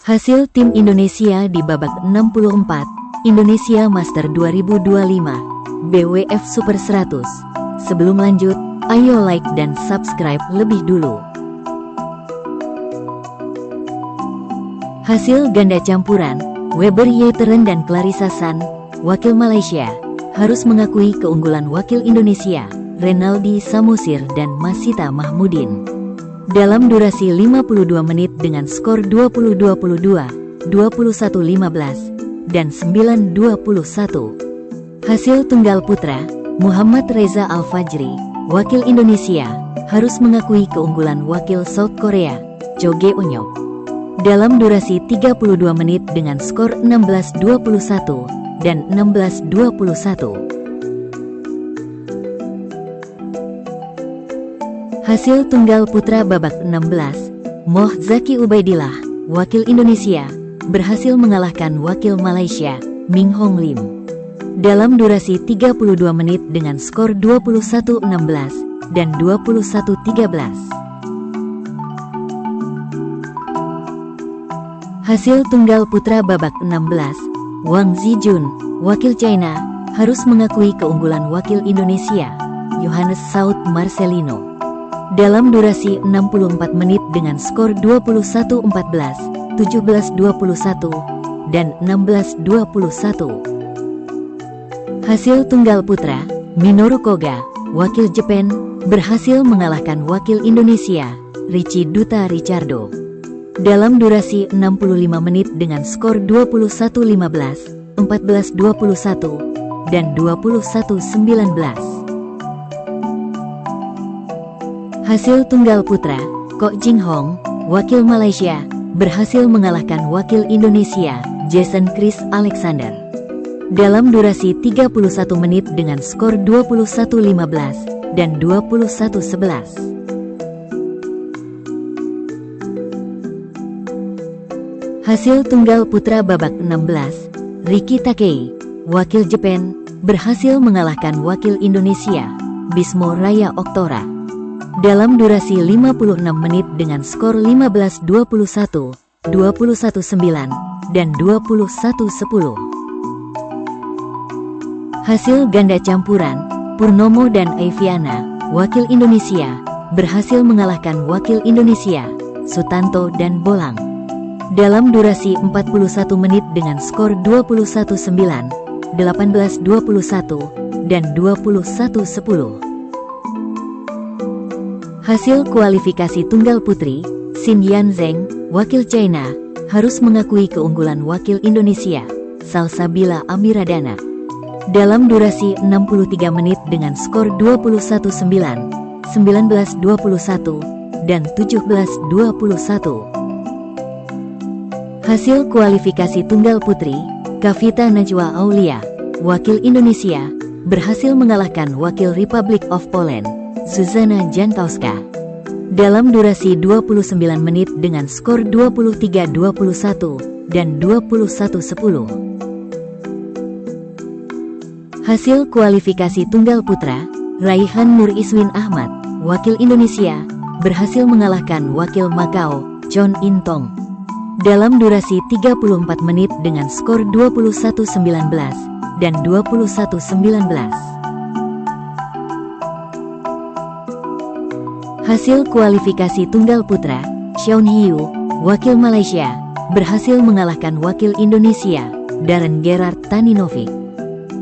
Hasil tim Indonesia di babak 64 Indonesia Master 2025 BWF Super 100. Sebelum lanjut, ayo like dan subscribe lebih dulu. Hasil ganda campuran, Weber Yeteren dan Clarissa San, wakil Malaysia, harus mengakui keunggulan wakil Indonesia, Renaldi Samosir dan Masita Mahmudin. Dalam durasi 52 menit dengan skor 20-22, 21-15, dan 9-21. Hasil tunggal putra, Muhammad Reza Al-Fajri, wakil Indonesia, harus mengakui keunggulan wakil South Korea, Cho Ge-eonyok. Dalam durasi 32 menit dengan skor 16-21 dan 16-21. Hasil tunggal putra babak 16, Moh Zaki Ubaidillah, wakil Indonesia, berhasil mengalahkan wakil Malaysia, Ming Hong Lim. Dalam durasi 32 menit dengan skor 21-16 dan 21-13. Hasil tunggal putra babak 16, Wang Zijun, wakil China, harus mengakui keunggulan wakil Indonesia, Yohannes Saud Marcelino. Dalam durasi 64 menit dengan skor 21-14, 17-21, dan 16-21. Hasil tunggal putra, Minoru Koga, wakil Jepang, berhasil mengalahkan wakil Indonesia, Richie Duta Richardo. Dalam durasi 65 menit dengan skor 21-15, 14-21, dan 21-19. Hasil tunggal putra, Kok Jing Hong, wakil Malaysia, berhasil mengalahkan wakil Indonesia, Jason Chris Alexander. Dalam durasi 31 menit dengan skor 21-15 dan 21-11. Hasil tunggal putra babak 16, Riki Takei, wakil Jepang, berhasil mengalahkan wakil Indonesia, Bismo Raya Oktora. Dalam durasi 56 menit dengan skor 15-21, 21-9, dan 21-10. Hasil ganda campuran, Purnomo dan Eviana, wakil Indonesia, berhasil mengalahkan wakil Indonesia, Sutanto dan Bolang. Dalam durasi 41 menit dengan skor 21-9, 18-21, dan 21-10. Hasil kualifikasi tunggal putri, Xin Yanzheng, wakil China, harus mengakui keunggulan wakil Indonesia, Salsabila Amiradana. Dalam durasi 63 menit dengan skor 21-9, 19-21, dan 17-21. Hasil kualifikasi tunggal putri, Kavita Najwa Aulia, wakil Indonesia, berhasil mengalahkan wakil Republic of Poland, Zuzana Jankowska. Dalam durasi 29 menit dengan skor 23-21 dan 21-10. Hasil kualifikasi tunggal putra, Raihan Nur Iswin Ahmad, wakil Indonesia, berhasil mengalahkan wakil Macau, Chon In Tong. Dalam durasi 34 menit dengan skor 21-19 dan 21-19. Hasil kualifikasi tunggal putra, Shaun Hiu, wakil Malaysia, berhasil mengalahkan wakil Indonesia, Darren Gerard Taninovic.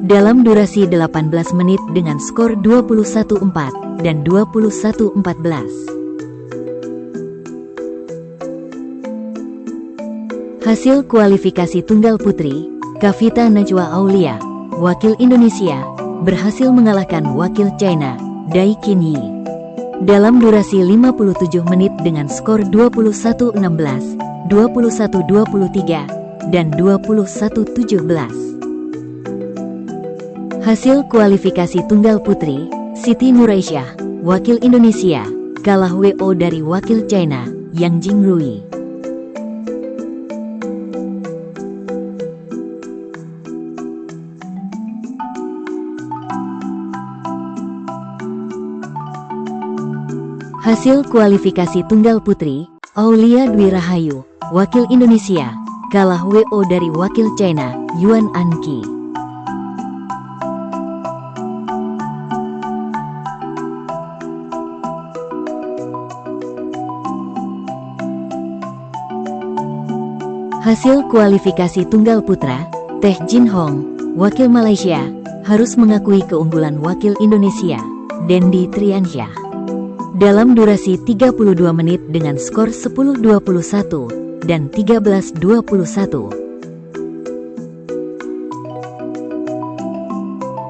Dalam durasi 18 menit dengan skor 21-4 dan 21-14. Hasil kualifikasi tunggal putri, Kavita Najwa Aulia, wakil Indonesia, berhasil mengalahkan wakil China, Dai Qinyi. Dalam durasi 57 menit dengan skor 21-16, 21-23, dan 21-17. Hasil kualifikasi tunggal putri, Siti Nuraisyah, wakil Indonesia, kalah WO dari wakil China, Yang Jingrui. Hasil kualifikasi tunggal putri, Aulia Dwi Rahayu, wakil Indonesia kalah WO dari wakil China, Yuan Anqi. Hasil kualifikasi tunggal putra, Teh Jin Hong, wakil Malaysia, harus mengakui keunggulan wakil Indonesia, Dendi Triansyah. Dalam durasi 32 menit dengan skor 10-21 dan 13-21.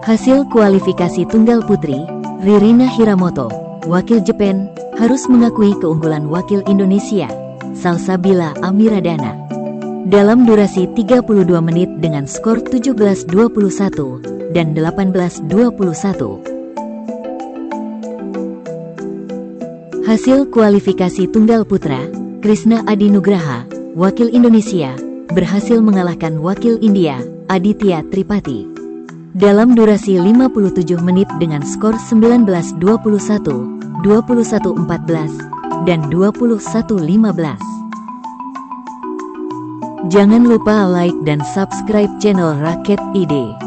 Hasil kualifikasi tunggal putri, Ririna Hiramoto, wakil Jepang, harus mengakui keunggulan wakil Indonesia, Salsabila Amiradana. Dalam durasi 32 menit dengan skor 17-21 dan 18-21. Hasil kualifikasi tunggal putra, Krishna Adi Nugraha, wakil Indonesia, berhasil mengalahkan wakil India, Aditya Tripati. Dalam durasi 57 menit dengan skor 19-21, 21-14, dan 21-15. Jangan lupa like dan subscribe channel Raket ID.